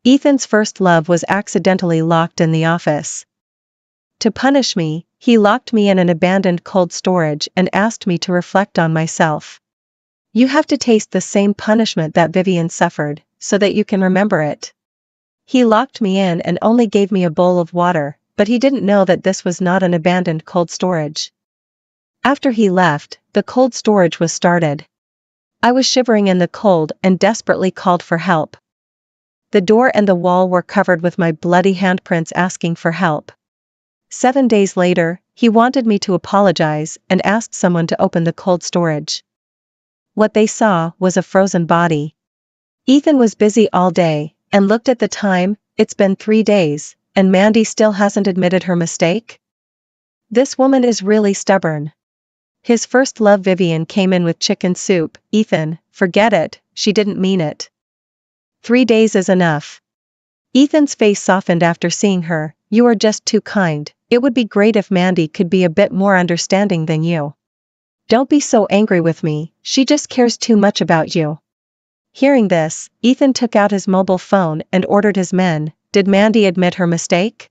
Ethan's first love was accidentally locked in the office. To punish me, he locked me in an abandoned cold storage and asked me to reflect on myself. You have to taste the same punishment that Vivian suffered, so that you can remember it. He locked me in and only gave me a bowl of water, but he didn't know that this was not an abandoned cold storage. After he left, the cold storage was started. I was shivering in the cold and desperately called for help. The door and the wall were covered with my bloody handprints asking for help. 7 days later, he wanted me to apologize and asked someone to open the cold storage. What they saw was a frozen body. Ethan was busy all day, and looked at the time. It's been 3 days, and Mandy still hasn't admitted her mistake? This woman is really stubborn. His first love Vivian came in with chicken soup. Ethan, forget it, she didn't mean it. 3 days is enough. Ethan's face softened after seeing her. You are just too kind. It would be great if Mandy could be a bit more understanding than you. Don't be so angry with me, she just cares too much about you. Hearing this, Ethan took out his mobile phone and ordered his men. Did Mandy admit her mistake?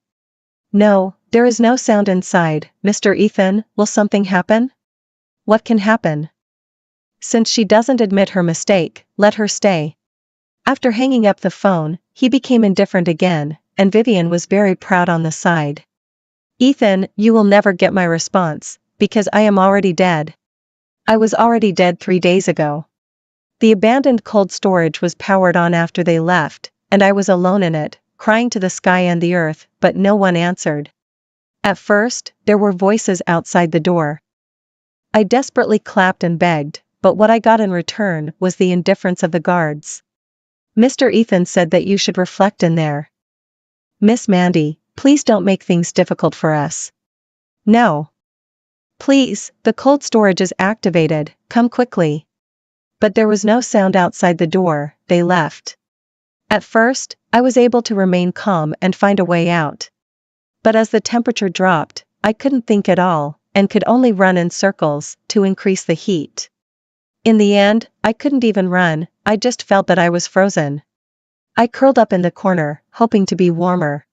No, there is no sound inside. Mr. Ethan, will something happen? What can happen? Since she doesn't admit her mistake, let her stay. After hanging up the phone, he became indifferent again, and Vivian was very proud on the side. Ethan, you will never get my response, because I am already dead. I was already dead 3 days ago. The abandoned cold storage was powered on after they left, and I was alone in it, crying to the sky and the earth, but no one answered. At first, there were voices outside the door. I desperately clapped and begged, but what I got in return was the indifference of the guards. Mr. Ethan said that you should reflect in there. Miss Mandy, please don't make things difficult for us. No. Please, the cold storage is activated, come quickly. But there was no sound outside the door. They left. At first, I was able to remain calm and find a way out. But as the temperature dropped, I couldn't think at all, and could only run in circles to increase the heat. In the end, I couldn't even run, I just felt that I was frozen. I curled up in the corner, hoping to be warmer.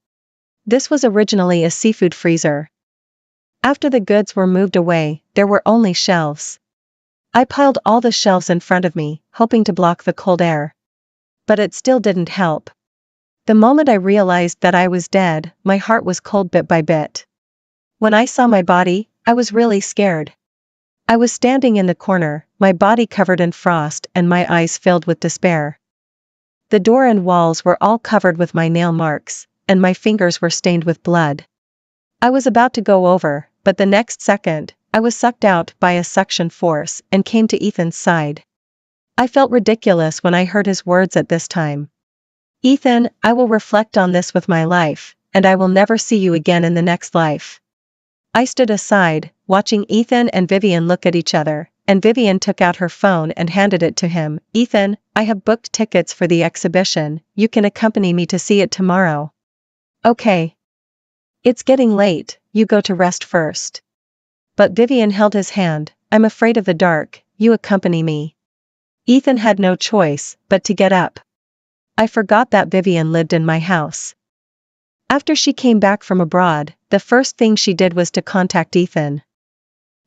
This was originally a seafood freezer. After the goods were moved away, there were only shelves. I piled all the shelves in front of me, hoping to block the cold air. But it still didn't help. The moment I realized that I was dead, my heart was cold bit by bit. When I saw my body, I was really scared. I was standing in the corner, my body covered in frost and my eyes filled with despair. The door and walls were all covered with my nail marks, and my fingers were stained with blood. I was about to go over, but the next second, I was sucked out by a suction force and came to Ethan's side. I felt ridiculous when I heard his words at this time. Ethan, I will reflect on this with my life, and I will never see you again in the next life. I stood aside, watching Ethan and Vivian look at each other, and Vivian took out her phone and handed it to him. Ethan, I have booked tickets for the exhibition, you can accompany me to see it tomorrow. Okay. It's getting late, you go to rest first. But Vivian held his hand. I'm afraid of the dark, you accompany me. Ethan had no choice but to get up. I forgot that Vivian lived in my house. After she came back from abroad, the first thing she did was to contact Ethan.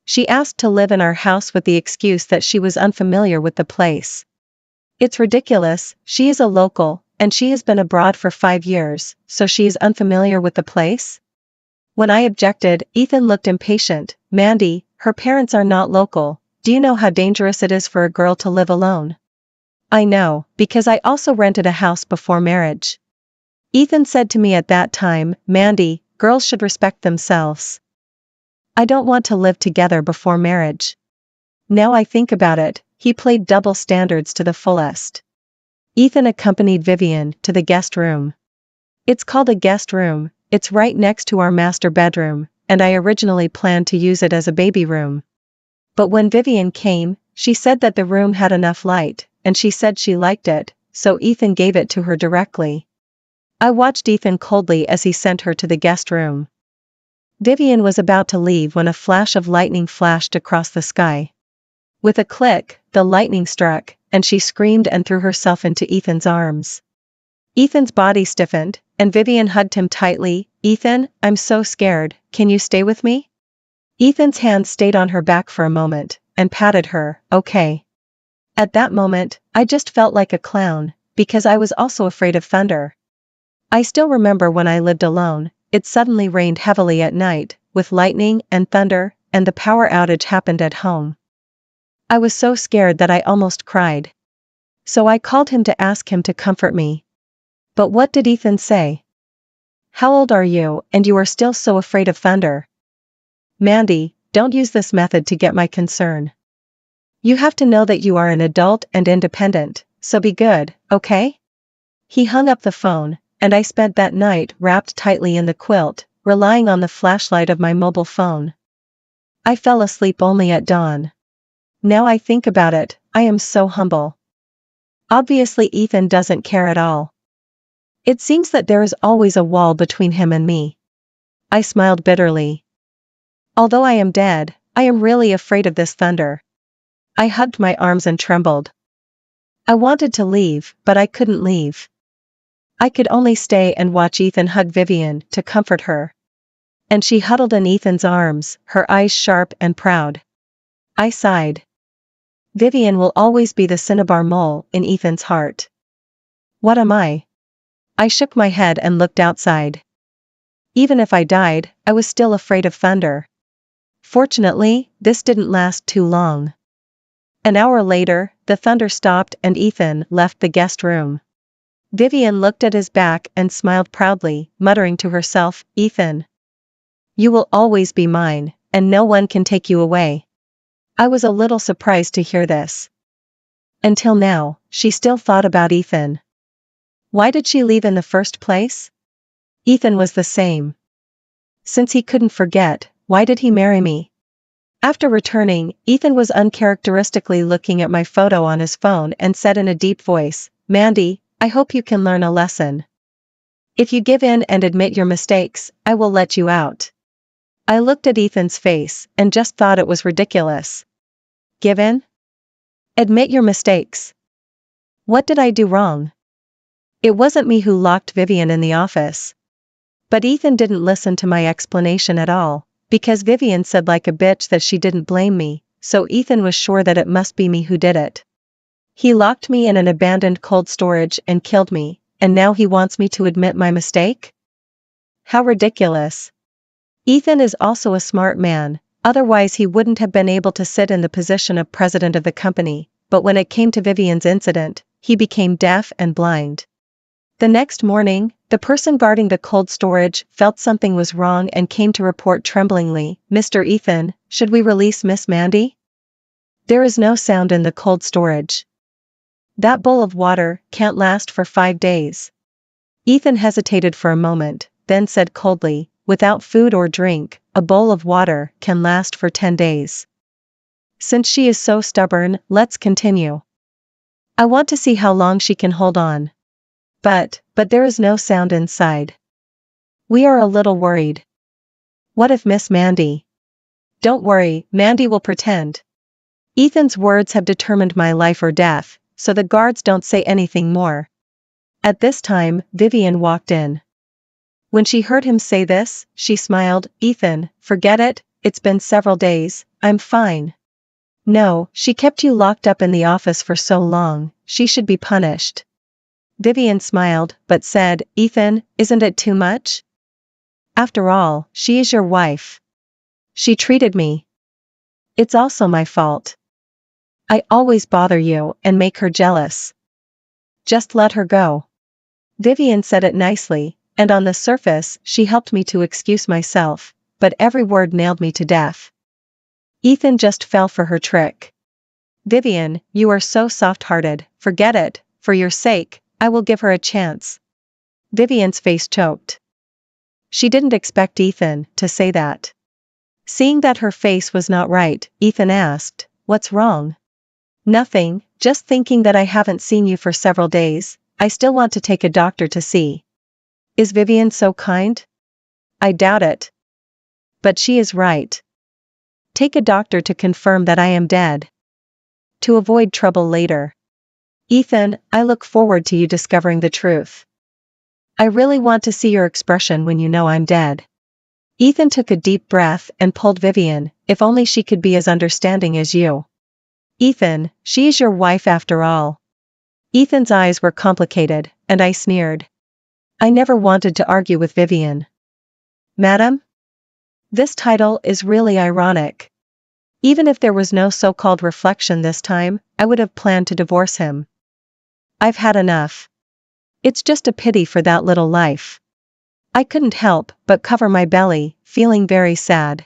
She asked to live in our house with the excuse that she was unfamiliar with the place. It's ridiculous, she is a local, and she has been abroad for 5 years, so she is unfamiliar with the place? When I objected, Ethan looked impatient. Mandy, her parents are not local. Do you know how dangerous it is for a girl to live alone? I know, because I also rented a house before marriage. Ethan said to me at that time, Mandy, girls should respect themselves. I don't want to live together before marriage. Now I think about it, he played double standards to the fullest. Ethan accompanied Vivian to the guest room. It's called a guest room, it's right next to our master bedroom, and I originally planned to use it as a baby room. But when Vivian came, she said that the room had enough light, and she said she liked it, so Ethan gave it to her directly. I watched Ethan coldly as he sent her to the guest room. Vivian was about to leave when a flash of lightning flashed across the sky. With a click, the lightning struck, and she screamed and threw herself into Ethan's arms. Ethan's body stiffened, and Vivian hugged him tightly. Ethan, I'm so scared, can you stay with me? Ethan's hand stayed on her back for a moment, and patted her. Okay. At that moment, I just felt like a clown, because I was also afraid of thunder. I still remember when I lived alone, it suddenly rained heavily at night, with lightning and thunder, and the power outage happened at home. I was so scared that I almost cried. So I called him to ask him to comfort me. But what did Ethan say? How old are you, and you are still so afraid of thunder? Mandy, don't use this method to get my concern. You have to know that you are an adult and independent, so be good, okay? He hung up the phone, and I spent that night wrapped tightly in the quilt, relying on the flashlight of my mobile phone. I fell asleep only at dawn. Now I think about it, I am so humble. Obviously Ethan doesn't care at all. It seems that there is always a wall between him and me. I smiled bitterly. Although I am dead, I am really afraid of this thunder. I hugged my arms and trembled. I wanted to leave, but I couldn't leave. I could only stay and watch Ethan hug Vivian to comfort her. And she huddled in Ethan's arms, her eyes sharp and proud. I sighed. Vivian will always be the cinnabar mole in Ethan's heart. What am I? I shook my head and looked outside. Even if I died, I was still afraid of thunder. Fortunately, this didn't last too long. An hour later, the thunder stopped and Ethan left the guest room. Vivian looked at his back and smiled proudly, muttering to herself, Ethan. You will always be mine, and no one can take you away. I was a little surprised to hear this. Until now, she still thought about Ethan. Why did she leave in the first place? Ethan was the same. Since he couldn't forget, why did he marry me? After returning, Ethan was uncharacteristically looking at my photo on his phone and said in a deep voice, Mandy, I hope you can learn a lesson. If you give in and admit your mistakes, I will let you out. I looked at Ethan's face and just thought it was ridiculous. Give in? Admit your mistakes. What did I do wrong? It wasn't me who locked Vivian in the office. But Ethan didn't listen to my explanation at all, because Vivian said like a bitch that she didn't blame me, so Ethan was sure that it must be me who did it. He locked me in an abandoned cold storage and killed me, and now he wants me to admit my mistake? How ridiculous. Ethan is also a smart man, otherwise he wouldn't have been able to sit in the position of president of the company, but when it came to Vivian's incident, he became deaf and blind. The next morning, the person guarding the cold storage felt something was wrong and came to report tremblingly, Mr. Ethan, should we release Miss Mandy? There is no sound in the cold storage. That bowl of water can't last for 5 days. Ethan hesitated for a moment, then said coldly, without food or drink, a bowl of water can last for 10 days. Since she is so stubborn, let's continue. I want to see how long she can hold on. But there is no sound inside. We are a little worried. What if Miss Mandy? Don't worry, Mandy will pretend. Ethan's words have determined my life or death, so the guards don't say anything more. At this time, Vivian walked in. When she heard him say this, she smiled, Ethan, forget it, it's been several days, I'm fine. No, she kept you locked up in the office for so long, she should be punished. Vivian smiled, but said, Ethan, isn't it too much? After all, she is your wife. She treated me. It's also my fault. I always bother you and make her jealous. Just let her go. Vivian said it nicely, and on the surface she helped me to excuse myself, but every word nailed me to death. Ethan just fell for her trick. Vivian, you are so soft-hearted, forget it, for your sake, I will give her a chance. Vivian's face choked. She didn't expect Ethan to say that. Seeing that her face was not right, Ethan asked, what's wrong? Nothing, just thinking that I haven't seen you for several days, I still want to take a doctor to see. Is Vivian so kind? I doubt it. But she is right. Take a doctor to confirm that I am dead. To avoid trouble later. Ethan, I look forward to you discovering the truth. I really want to see your expression when you know I'm dead. Ethan took a deep breath and pulled Vivian, if only she could be as understanding as you. Ethan, she is your wife after all. Ethan's eyes were complicated, and I sneered. I never wanted to argue with Vivian. Madam? This title is really ironic. Even if there was no so-called reflection this time, I would have planned to divorce him. I've had enough. It's just a pity for that little life. I couldn't help but cover my belly, feeling very sad.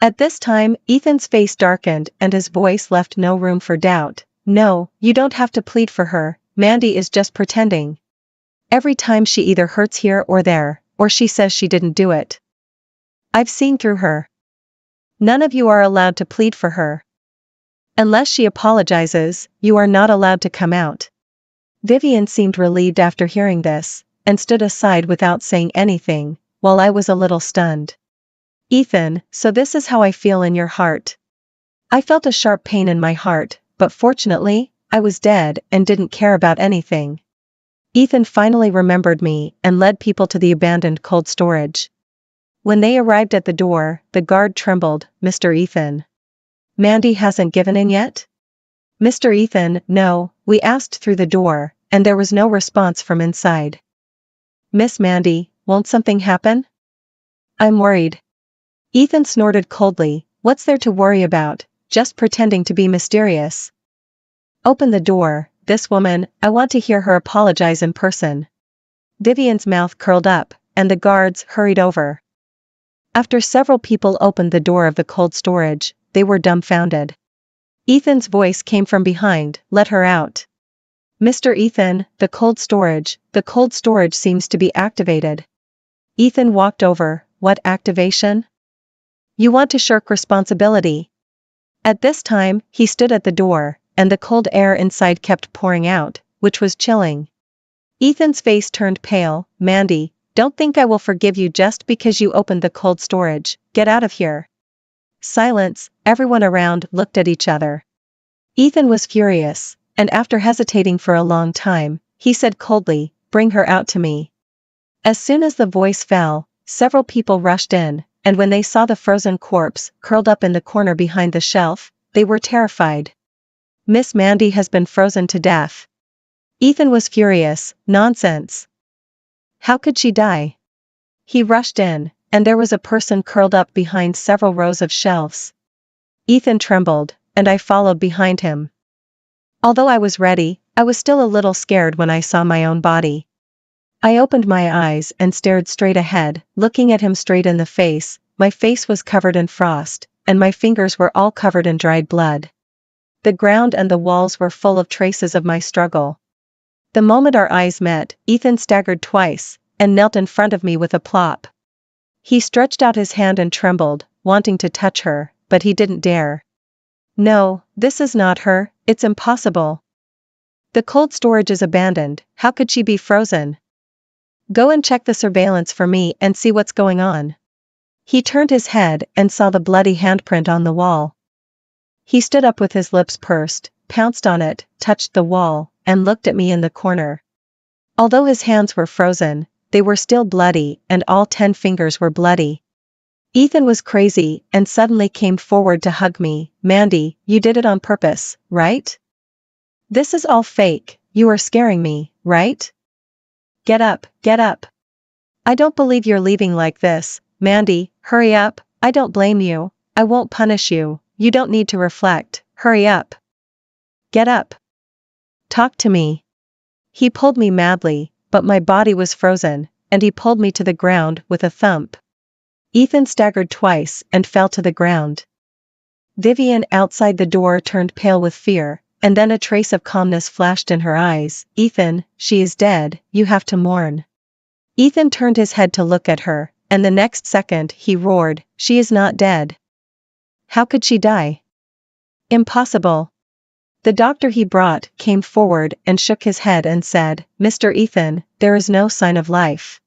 At this time, Ethan's face darkened and his voice left no room for doubt. No, you don't have to plead for her, Mandy is just pretending. Every time she either hurts here or there, or she says she didn't do it. I've seen through her. None of you are allowed to plead for her. Unless she apologizes, you are not allowed to come out. Vivian seemed relieved after hearing this, and stood aside without saying anything, while I was a little stunned. Ethan, so this is how I feel in your heart. I felt a sharp pain in my heart, but fortunately, I was dead and didn't care about anything. Ethan finally remembered me and led people to the abandoned cold storage. When they arrived at the door, the guard trembled. Mr. Ethan. Mandy hasn't given in yet? Mr. Ethan, no, we asked through the door, and there was no response from inside. Miss Mandy, won't something happen? I'm worried. Ethan snorted coldly. What's there to worry about, just pretending to be mysterious. Open the door, this woman, I want to hear her apologize in person. Vivian's mouth curled up, and the guards hurried over. After several people opened the door of the cold storage, they were dumbfounded. Ethan's voice came from behind, let her out. Mr. Ethan, the cold storage seems to be activated. Ethan walked over. What activation? You want to shirk responsibility. At this time, he stood at the door, and the cold air inside kept pouring out, which was chilling. Ethan's face turned pale. Mandy, don't think I will forgive you just because you opened the cold storage. Get out of here. Silence, everyone around looked at each other. Ethan was furious, and after hesitating for a long time, he said coldly, bring her out to me. As soon as the voice fell, several people rushed in, and when they saw the frozen corpse curled up in the corner behind the shelf, they were terrified. Miss Mandy has been frozen to death. Ethan was furious. Nonsense. How could she die? He rushed in, and there was a person curled up behind several rows of shelves. Ethan trembled, and I followed behind him. Although I was ready, I was still a little scared when I saw my own body. I opened my eyes and stared straight ahead, looking at him straight in the face. My face was covered in frost, and my fingers were all covered in dried blood. The ground and the walls were full of traces of my struggle. The moment our eyes met, Ethan staggered twice, and knelt in front of me with a plop. He stretched out his hand and trembled, wanting to touch her, but he didn't dare. No, this is not her, it's impossible. The cold storage is abandoned, how could she be frozen? Go and check the surveillance for me and see what's going on. He turned his head and saw the bloody handprint on the wall. He stood up with his lips pursed, pounced on it, touched the wall, and looked at me in the corner. Although his hands were frozen, they were still bloody, and all 10 fingers were bloody. Ethan was crazy and suddenly came forward to hug me. Mandy, you did it on purpose, right? This is all fake, you are scaring me, right? Get up, get up. I don't believe you're leaving like this. Mandy, hurry up, I don't blame you, I won't punish you, you don't need to reflect, hurry up. Get up. Talk to me. He pulled me madly, but my body was frozen, and he pulled me to the ground with a thump. Ethan staggered twice and fell to the ground. Vivian outside the door turned pale with fear, and then a trace of calmness flashed in her eyes. Ethan, she is dead, you have to mourn. Ethan turned his head to look at her, and the next second he roared, she is not dead. How could she die? Impossible. The doctor he brought came forward and shook his head and said, Mr. Ethan, there is no sign of life.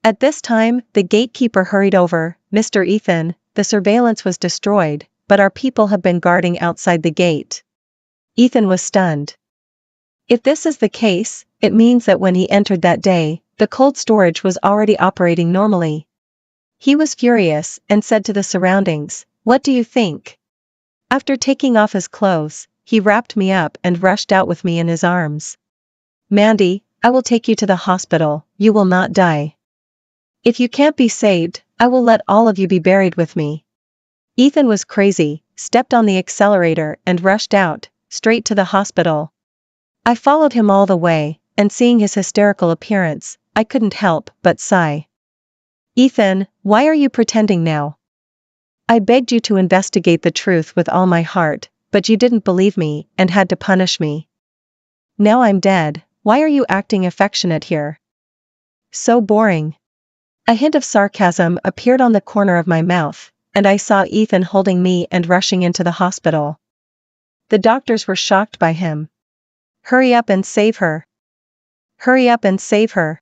At this time, the gatekeeper hurried over. Mr. Ethan, the surveillance was destroyed, but our people have been guarding outside the gate. Ethan was stunned. If this is the case, it means that when he entered that day, The cold storage was already operating normally. He was furious and said to the surroundings, "What do you think?" After taking off his clothes, he wrapped me up and rushed out with me in his arms. "Mandy, I will take you to the hospital, you will not die. If you can't be saved, I will let all of you be buried with me." Ethan was crazy, stepped on the accelerator and rushed out, straight to the hospital. I followed him all the way, and seeing his hysterical appearance, I couldn't help but sigh. "Ethan, why are you pretending now? I begged you to investigate the truth with all my heart, but you didn't believe me and had to punish me. Now I'm dead, why are you acting affectionate here? So boring." A hint of sarcasm appeared on the corner of my mouth, and I saw Ethan holding me and rushing into the hospital. The doctors were shocked by him. "Hurry up and save her. Hurry up and save her."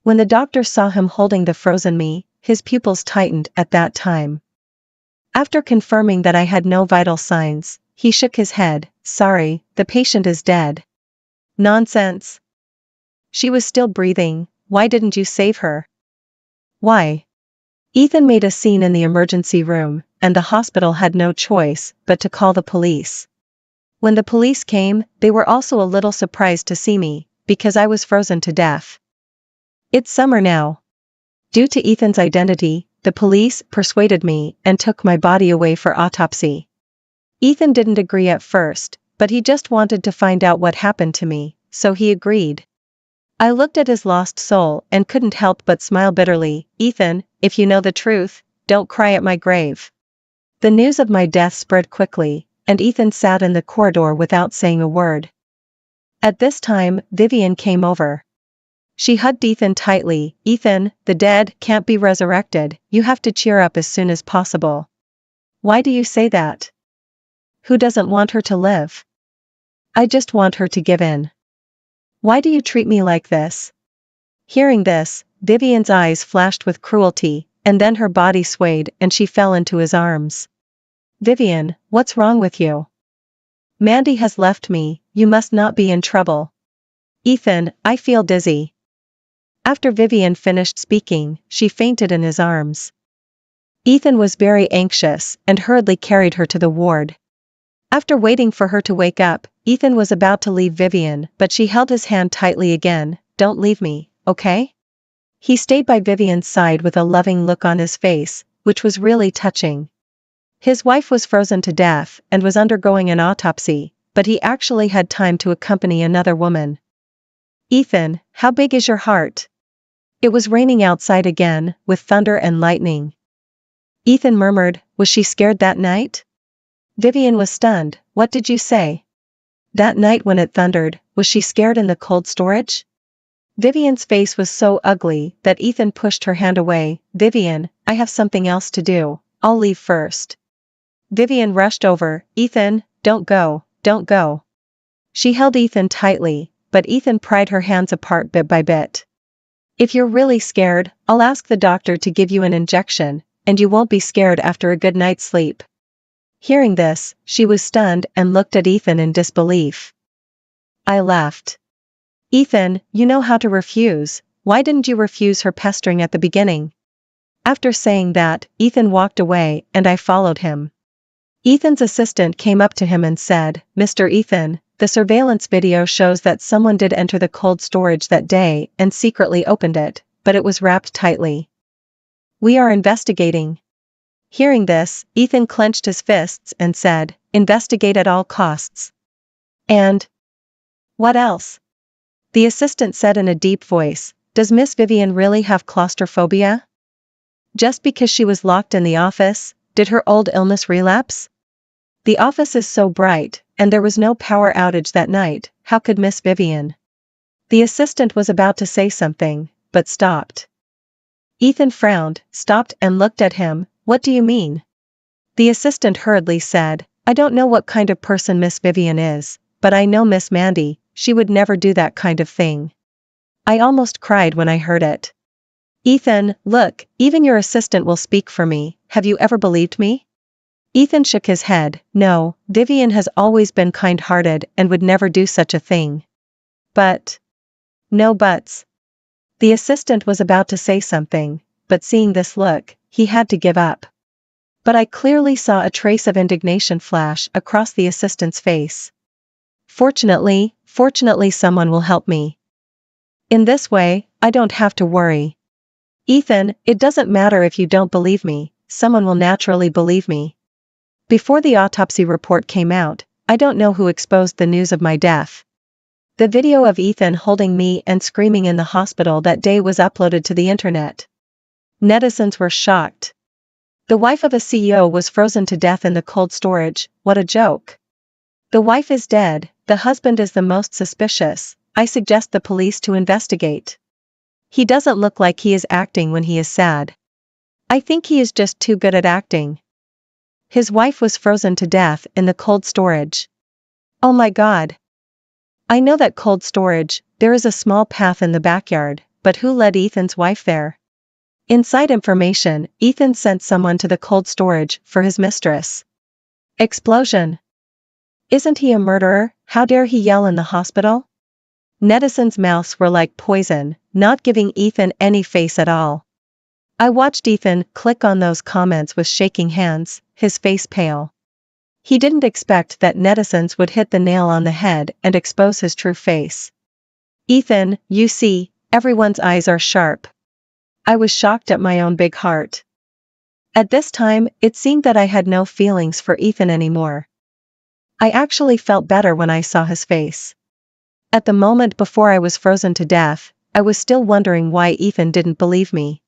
When the doctor saw him holding the frozen me, his pupils tightened at that time. After confirming that I had no vital signs, he shook his head. "Sorry, the patient is dead." "Nonsense. She was still breathing, why didn't you save her?" "Why?" Ethan made a scene in the emergency room, and the hospital had no choice but to call the police. When the police came, they were also a little surprised to see me, because I was frozen to death. It's summer now. Due to Ethan's identity, the police persuaded me and took my body away for autopsy. Ethan didn't agree at first, but he just wanted to find out what happened to me, so he agreed. I looked at his lost soul and couldn't help but smile bitterly. "Ethan, if you know the truth, don't cry at my grave." The news of my death spread quickly, and Ethan sat in the corridor without saying a word. At this time, Vivian came over. She hugged Ethan tightly. "Ethan, the dead can't be resurrected, you have to cheer up as soon as possible." "Why do you say that? Who doesn't want her to live? I just want her to give in. Why do you treat me like this?" Hearing this, Vivian's eyes flashed with cruelty, and then her body swayed and she fell into his arms. "Vivian, what's wrong with you?" "Mandy has left me, you must not be in trouble." "Ethan, I feel dizzy." After Vivian finished speaking, she fainted in his arms. Ethan was very anxious and hurriedly carried her to the ward. After waiting for her to wake up, Ethan was about to leave Vivian, but she held his hand tightly again. "Don't leave me, okay?" He stayed by Vivian's side with a loving look on his face, which was really touching. His wife was frozen to death and was undergoing an autopsy, but he actually had time to accompany another woman. "Ethan, how big is your heart?" It was raining outside again, with thunder and lightning. Ethan murmured, "Was she scared that night?" Vivian was stunned. "What did you say?" "That night when it thundered, was she scared in the cold storage?" Vivian's face was so ugly that Ethan pushed her hand away. "Vivian, I have something else to do, I'll leave first." Vivian rushed over. "Ethan, don't go, don't go." She held Ethan tightly, but Ethan pried her hands apart bit by bit. "If you're really scared, I'll ask the doctor to give you an injection, and you won't be scared after a good night's sleep." Hearing this, she was stunned and looked at Ethan in disbelief. I laughed. "Ethan, you know how to refuse, why didn't you refuse her pestering at the beginning?" After saying that, Ethan walked away and I followed him. Ethan's assistant came up to him and said, "Mr. Ethan, the surveillance video shows that someone did enter the cold storage that day and secretly opened it, but it was wrapped tightly. We are investigating." Hearing this, Ethan clenched his fists and said, "Investigate at all costs." "And what else?" The assistant said in a deep voice, "Does Miss Vivian really have claustrophobia? Just because she was locked in the office, did her old illness relapse? The office is so bright, and there was no power outage that night, how could Miss Vivian?" The assistant was about to say something, but stopped. Ethan frowned, stopped and looked at him. "What do you mean?" The assistant hurriedly said, "I don't know what kind of person Miss Vivian is, but I know Miss Mandy, she would never do that kind of thing." I almost cried when I heard it. "Ethan, look, even your assistant will speak for me, have you ever believed me?" Ethan shook his head. "No, Vivian has always been kind-hearted and would never do such a thing." "But..." "No buts. The assistant was about to say something, but seeing this look, he had to give up. But I clearly saw a trace of indignation flash across the assistant's face. Fortunately someone will help me. In this way, I don't have to worry. Ethan, it doesn't matter if you don't believe me, someone will naturally believe me. Before the autopsy report came out, I don't know who exposed the news of my death. The video of Ethan holding me and screaming in the hospital that day was uploaded to the internet. Netizens were shocked. The wife of a CEO was frozen to death in the cold storage, what a joke. The wife is dead, the husband is the most suspicious, I suggest the police to investigate. He doesn't look like he is acting when he is sad. I think he is just too good at acting. His wife was frozen to death in the cold storage. Oh my God. I know that cold storage, there is a small path in the backyard, but who led Ethan's wife there? Inside information, Ethan sent someone to the cold storage for his mistress. Explosion. Isn't he a murderer? How dare he yell in the hospital? Netizens' mouths were like poison, not giving Ethan any face at all. I watched Ethan click on those comments with shaking hands, his face pale. He didn't expect that netizens would hit the nail on the head and expose his true face. Ethan, you see, everyone's eyes are sharp. I was shocked at my own big heart. At this time, it seemed that I had no feelings for Ethan anymore. I actually felt better when I saw his face. At the moment before I was frozen to death, I was still wondering why Ethan didn't believe me.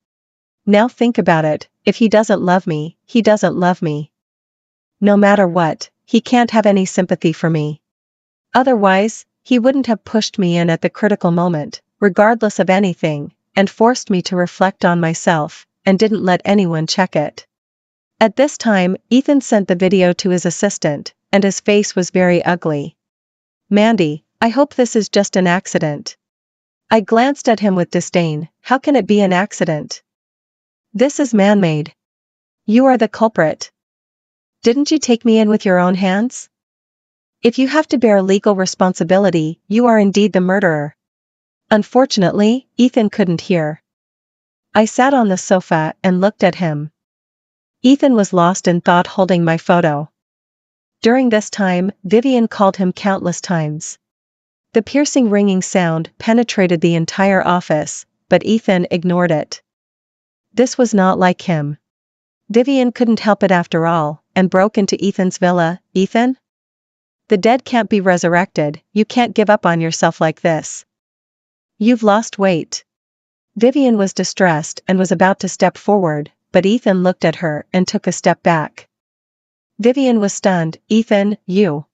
Now think about it, if he doesn't love me, he doesn't love me. No matter what, he can't have any sympathy for me. Otherwise, he wouldn't have pushed me in at the critical moment, regardless of anything, and forced me to reflect on myself, and didn't let anyone check it. At this time, Ethan sent the video to his assistant, and his face was very ugly. Mandy, I hope this is just an accident. I glanced at him with disdain. How can it be an accident? This is man-made. You are the culprit. Didn't you take me in with your own hands? If you have to bear legal responsibility, you are indeed the murderer. Unfortunately, Ethan couldn't hear. I sat on the sofa and looked at him. Ethan was lost in thought holding my photo. During this time, Vivian called him countless times. The piercing ringing sound penetrated the entire office, but Ethan ignored it. This was not like him. Vivian couldn't help it after all, and broke into Ethan's villa. Ethan? The dead can't be resurrected, you can't give up on yourself like this. You've lost weight. Vivian was distressed and was about to step forward, but Ethan looked at her and took a step back. Vivian was stunned. Ethan, you.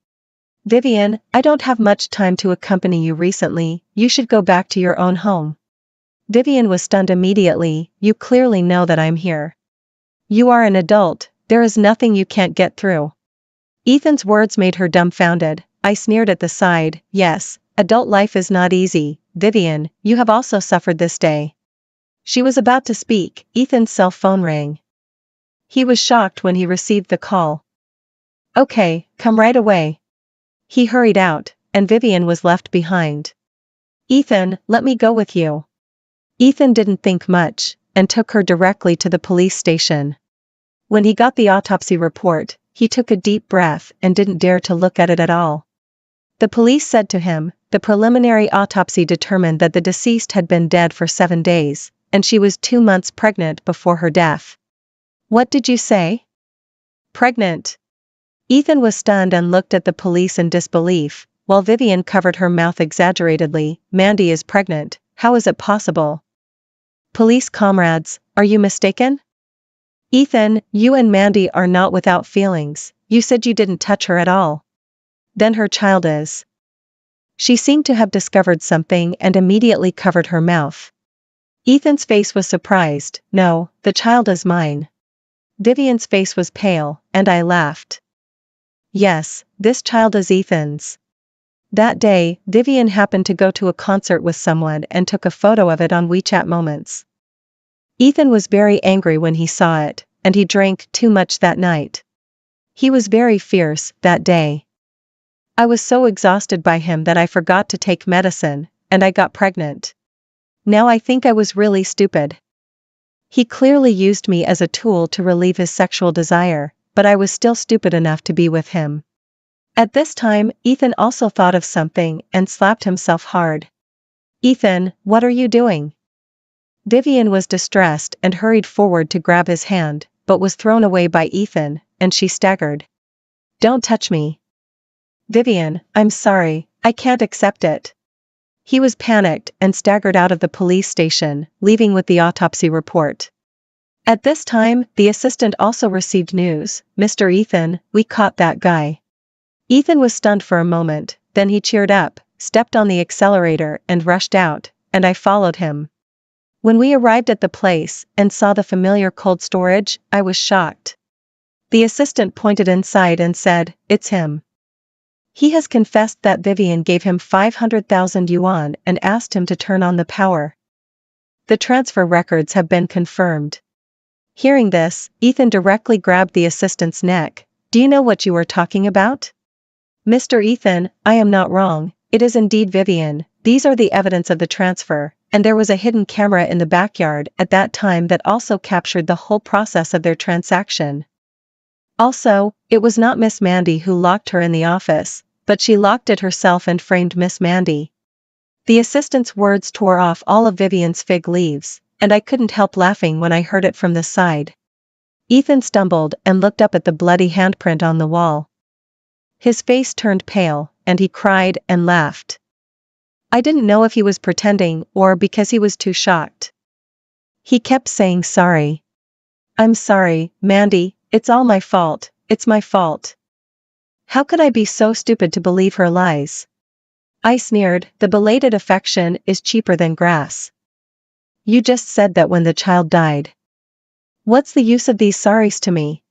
Vivian, I don't have much time to accompany you recently, you should go back to your own home. Vivian was stunned immediately. You clearly know that I'm here. You are an adult, there is nothing you can't get through. Ethan's words made her dumbfounded. I sneered at the side. Yes, adult life is not easy. Vivian, you have also suffered this day. She was about to speak. Ethan's cell phone rang. He was shocked when he received the call. Okay, come right away. He hurried out, and Vivian was left behind. Ethan, let me go with you. Ethan didn't think much, and took her directly to the police station. When he got the autopsy report, he took a deep breath and didn't dare to look at it at all. The police said to him, the preliminary autopsy determined that the deceased had been dead for 7 days, and she was 2 months pregnant before her death. What did you say? Pregnant. Ethan was stunned and looked at the police in disbelief, while Vivian covered her mouth exaggeratedly. Mandy is pregnant, how is it possible? Police comrades, are you mistaken? Ethan, you and Mandy are not without feelings, you said you didn't touch her at all. Then her child is. She seemed to have discovered something and immediately covered her mouth. Ethan's face was surprised. No, the child is mine. Vivian's face was pale, and I laughed. Yes, this child is Ethan's. That day, Vivian happened to go to a concert with someone and took a photo of it on WeChat Moments. Ethan was very angry when he saw it, and he drank too much that night. He was very fierce that day. I was so exhausted by him that I forgot to take medicine, and I got pregnant. Now I think I was really stupid. He clearly used me as a tool to relieve his sexual desire, but I was still stupid enough to be with him. At this time, Ethan also thought of something and slapped himself hard. Ethan, what are you doing? Vivian was distressed and hurried forward to grab his hand, but was thrown away by Ethan, and she staggered. Don't touch me. Vivian, I'm sorry, I can't accept it. He was panicked and staggered out of the police station, leaving with the autopsy report. At this time, the assistant also received news. Mr. Ethan, we caught that guy. Ethan was stunned for a moment, then he cheered up, stepped on the accelerator and rushed out, and I followed him. When we arrived at the place and saw the familiar cold storage, I was shocked. The assistant pointed inside and said, "It's him. He has confessed that Vivian gave him 500,000 yuan and asked him to turn on the power. The transfer records have been confirmed." Hearing this, Ethan directly grabbed the assistant's neck. "Do you know what you are talking about?" "Mr. Ethan, I am not wrong, it is indeed Vivian. These are the evidence of the transfer, and there was a hidden camera in the backyard at that time that also captured the whole process of their transaction. Also, it was not Miss Mandy who locked her in the office, but she locked it herself and framed Miss Mandy." The assistant's words tore off all of Vivian's fig leaves, and I couldn't help laughing when I heard it from this side. Ethan stumbled and looked up at the bloody handprint on the wall. His face turned pale, and he cried and laughed. I didn't know if he was pretending or because he was too shocked. He kept saying sorry. "I'm sorry, Mandy, it's all my fault, it's my fault. How could I be so stupid to believe her lies?" I sneered, "The belated affection is cheaper than grass. You just said that when the child died. What's the use of these sorries to me?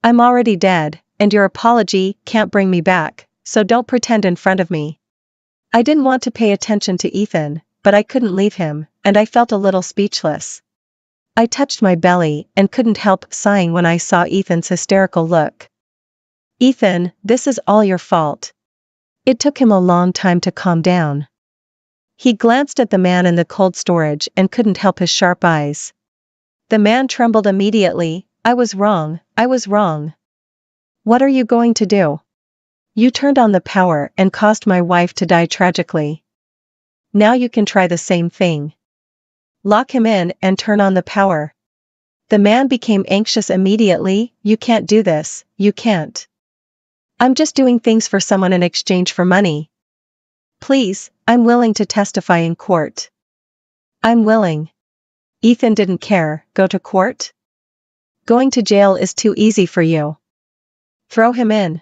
I'm already dead, and your apology can't bring me back, so don't pretend in front of me." I didn't want to pay attention to Ethan, but I couldn't leave him, and I felt a little speechless. I touched my belly and couldn't help sighing when I saw Ethan's hysterical look. "Ethan, this is all your fault." It took him a long time to calm down. He glanced at the man in the cold storage and couldn't help his sharp eyes. The man trembled immediately. "I was wrong, I was wrong." "What are you going to do? You turned on the power and caused my wife to die tragically. Now you can try the same thing. Lock him in and turn on the power." The man became anxious immediately. "You can't do this, you can't. I'm just doing things for someone in exchange for money. Please, I'm willing to testify in court. I'm willing." Ethan didn't care. "Go to court? Going to jail is too easy for you. Throw him in."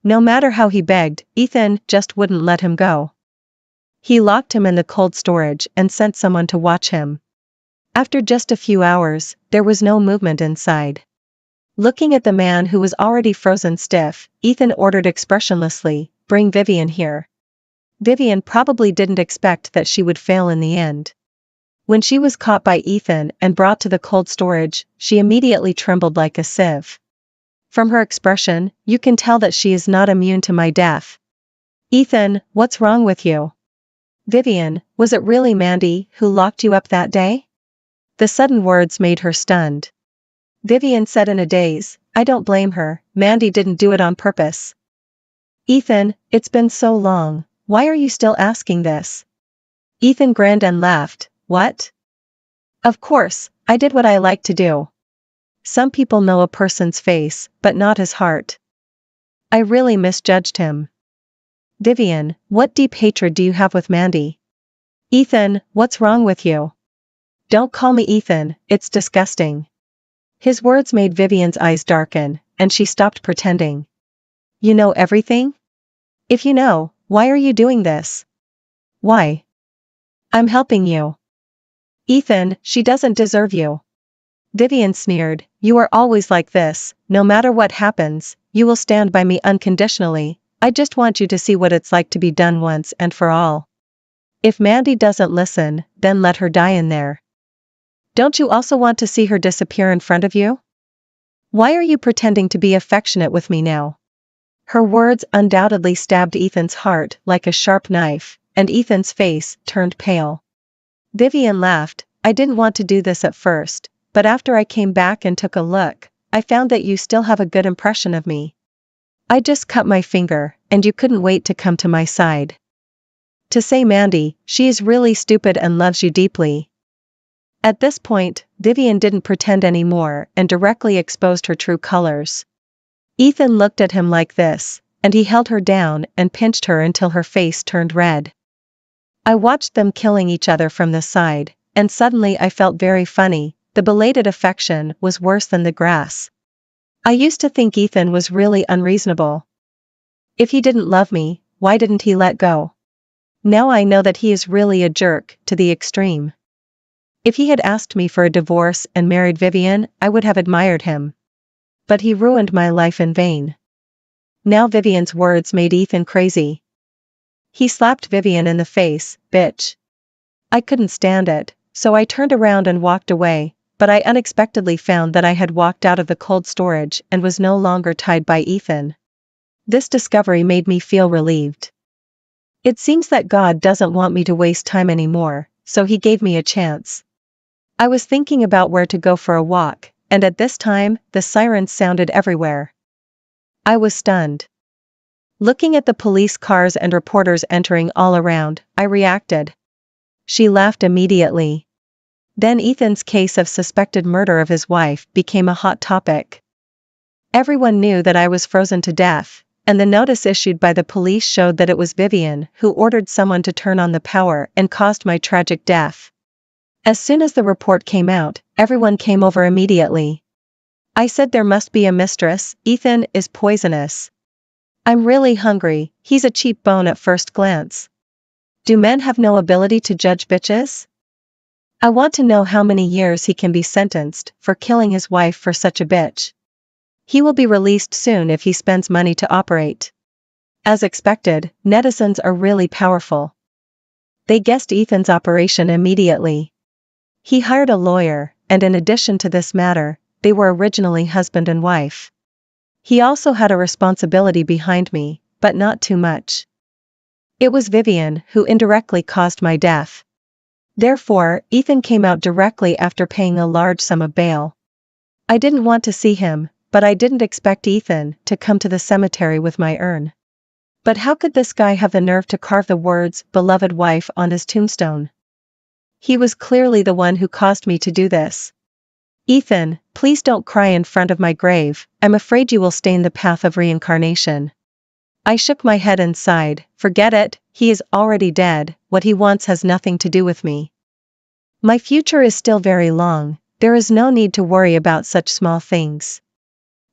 No matter how he begged, Ethan just wouldn't let him go. He locked him in the cold storage and sent someone to watch him. After just a few hours, there was no movement inside. Looking at the man who was already frozen stiff, Ethan ordered expressionlessly, "Bring Vivian here." Vivian probably didn't expect that she would fail in the end. When she was caught by Ethan and brought to the cold storage, she immediately trembled like a sieve. From her expression, you can tell that she is not immune to my death. "Ethan, what's wrong with you?" "Vivian, was it really Mandy who locked you up that day?" The sudden words made her stunned. Vivian said in a daze, "I don't blame her, Mandy didn't do it on purpose." "Ethan, it's been so long, why are you still asking this?" Ethan grinned and laughed. "What? Of course, I did what I like to do. Some people know a person's face, but not his heart. I really misjudged him." "Vivian, what deep hatred do you have with Mandy?" "Ethan, what's wrong with you?" "Don't call me Ethan, it's disgusting." His words made Vivian's eyes darken, and she stopped pretending. "You know everything? If you know, why are you doing this?" "Why? I'm helping you." "Ethan, she doesn't deserve you." Vivian sneered, "You are always like this, no matter what happens, you will stand by me unconditionally. I just want you to see what it's like to be done once and for all. If Mandy doesn't listen, then let her die in there. Don't you also want to see her disappear in front of you? Why are you pretending to be affectionate with me now?" Her words undoubtedly stabbed Ethan's heart like a sharp knife, and Ethan's face turned pale. Vivian laughed. I didn't want to do this at first, but after I came back and took a look, I found that you still have a good impression of me. I just cut my finger, and you couldn't wait to come to my side. To say Mandy, she is really stupid and loves you deeply. At this point, Vivian didn't pretend anymore and directly exposed her true colors. Ethan looked at him like this, and he held her down and pinched her until her face turned red. I watched them killing each other from the side, and suddenly I felt very funny. The belated affection was worse than the grass. I used to think Ethan was really unreasonable. If he didn't love me, why didn't he let go? Now I know that he is really a jerk, to the extreme. If he had asked me for a divorce and married Vivian, I would have admired him. But he ruined my life in vain. Now Vivian's words made Ethan crazy. He slapped Vivian in the face. Bitch. I couldn't stand it, so I turned around and walked away, but I unexpectedly found that I had walked out of the cold storage and was no longer tied by Ethan. This discovery made me feel relieved. It seems that God doesn't want me to waste time anymore, so he gave me a chance. I was thinking about where to go for a walk, and at this time, the sirens sounded everywhere. I was stunned. Looking at the police cars and reporters entering all around, I reacted. She laughed immediately. Then Ethan's case of suspected murder of his wife became a hot topic. Everyone knew that I was frozen to death, and the notice issued by the police showed that it was Vivian who ordered someone to turn on the power and caused my tragic death. As soon as the report came out, everyone came over immediately. I said there must be a mistress. Ethan is poisonous. I'm really hungry. He's a cheap bone at first glance. Do men have no ability to judge bitches? I want to know how many years he can be sentenced for killing his wife for such a bitch. He will be released soon if he spends money to operate. As expected, netizens are really powerful. They guessed Ethan's operation immediately. He hired a lawyer, and in addition to this matter, they were originally husband and wife. He also had a responsibility behind me, but not too much. It was Vivian who indirectly caused my death. Therefore, Ethan came out directly after paying a large sum of bail. I didn't want to see him, but I didn't expect Ethan to come to the cemetery with my urn. But how could this guy have the nerve to carve the words, beloved wife, on his tombstone? He was clearly the one who caused me to do this. Ethan, please don't cry in front of my grave. I'm afraid you will stain the path of reincarnation. I shook my head and sighed. Forget it, he is already dead. What he wants has nothing to do with me. My future is still very long. There is no need to worry about such small things.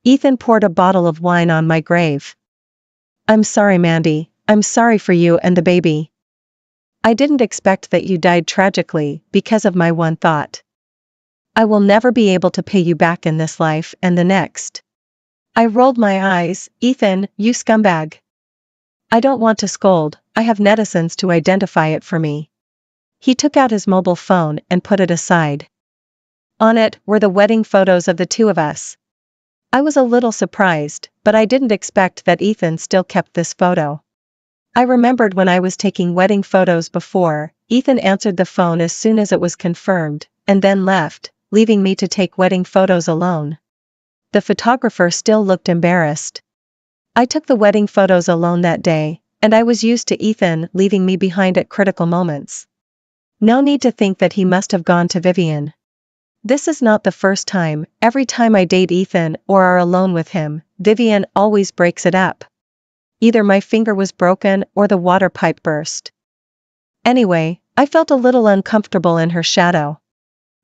Ethan poured a bottle of wine on my grave. I'm sorry, Mandy. I'm sorry for you and the baby. I didn't expect that you died tragically because of my one thought. I will never be able to pay you back in this life and the next. I rolled my eyes. Ethan, you scumbag. I don't want to scold, I have netizens to identify it for me. He took out his mobile phone and put it aside. On it were the wedding photos of the two of us. I was a little surprised, but I didn't expect that Ethan still kept this photo. I remembered when I was taking wedding photos before. Ethan answered the phone as soon as it was confirmed, and then left, leaving me to take wedding photos alone. The photographer still looked embarrassed. I took the wedding photos alone that day, and I was used to Ethan leaving me behind at critical moments. No need to think that he must have gone to Vivian. This is not the first time. Every time I date Ethan or are alone with him, Vivian always breaks it up. Either my finger was broken or the water pipe burst. Anyway, I felt a little uncomfortable in her shadow.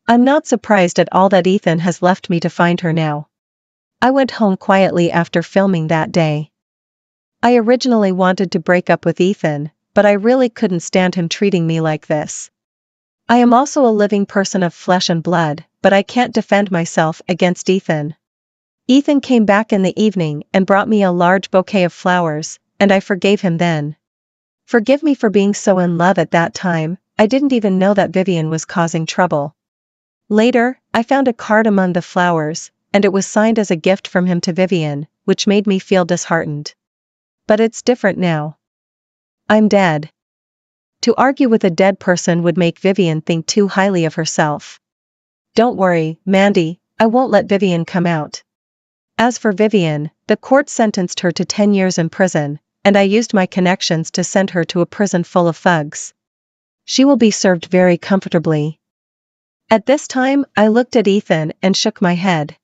I'm not surprised at all that Ethan has left me to find her now. I went home quietly after filming that day. I originally wanted to break up with Ethan, but I really couldn't stand him treating me like this. I am also a living person of flesh and blood, but I can't defend myself against Ethan. Ethan came back in the evening and brought me a large bouquet of flowers, and I forgave him then. Forgive me for being so in love at that time. I didn't even know that Vivian was causing trouble. Later, I found a card among the flowers, and it was signed as a gift from him to Vivian, which made me feel disheartened. But it's different now. I'm dead. To argue with a dead person would make Vivian think too highly of herself. Don't worry, Mandy, I won't let Vivian come out. As for Vivian, the court sentenced her to 10 years in prison, and I used my connections to send her to a prison full of thugs. She will be served very comfortably. At this time, I looked at Ethan and shook my head.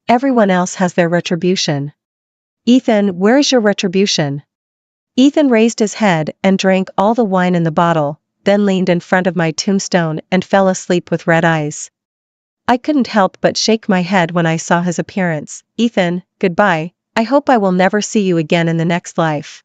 Everyone else has their retribution. Ethan, where is your retribution? Ethan raised his head and drank all the wine in the bottle, then leaned in front of my tombstone and fell asleep with red eyes. I couldn't help but shake my head when I saw his appearance. Ethan, goodbye, I hope I will never see you again in the next life.